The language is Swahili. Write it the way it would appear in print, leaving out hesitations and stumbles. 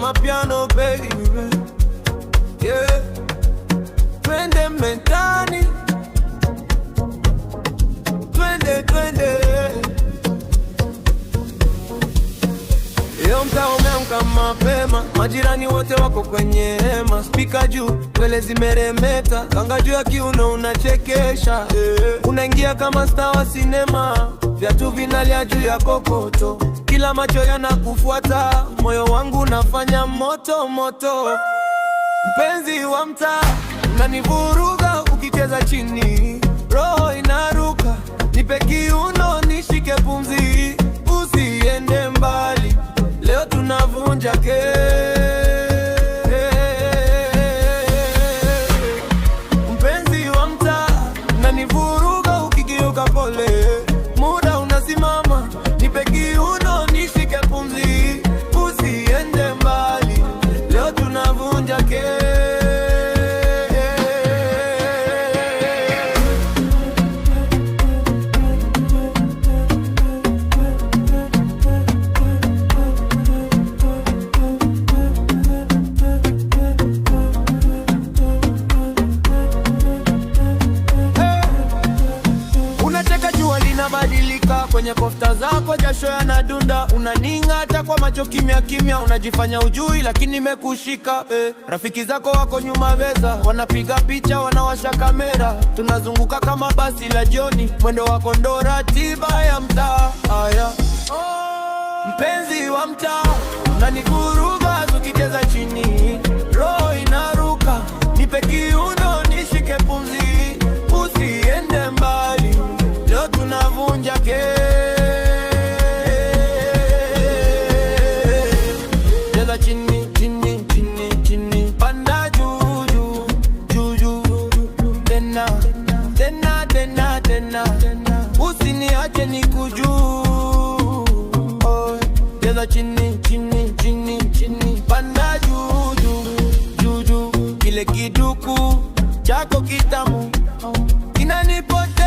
mapiano baby, yeah. Twende mentani, twende. Leo mtaa umeamka mapema, majirani wote wako kwenye hema. Spika juu, nywele zimeremeta, kanga juu ya kiuno unachekesha, unaingia kama star wa sinema. Viatu vinalia juu ya kokoto, kila macho yanakufuata, moyo wangu unafanya moto moto. Mpenzi wa mtaa, unanivuruga ukicheza chini, roho inaruka, nipe kiuno nishike pumzi, usiende mbali, leo tunavunja Mpenzi wa mtaa, unanivuruga ukigeuka pole, muda unasimama, nipe kiuno nishike pumzi, usiende mbali, leo tunavunja Badilika kwenye kofta zako, jasho yanadunda, unaning'ata kwa macho kimya kimya, unajifanya ujui lakini nimekushika, Rafiki zako wako nyuma meza, wanapiga picha, wanawasha kamera, tunazunguka kama basi la jioni, mwendo wako ndo ratiba ya mtaa. Aya, mpenzi wa mtaa, unanivuruga ukicheza chini, roho inaruka, nipe kiuno nishike pumzi, usiende mbali, leo tunavunja Cheza chini, chini, chini, chini, panda juu, juu, juu, tena, tena, tena, tena, usiniache nikujuu. Cheza chini, chini, chini, chini, panda juu, juu, juu, juu, kile kiduku chako kitamu kinanipote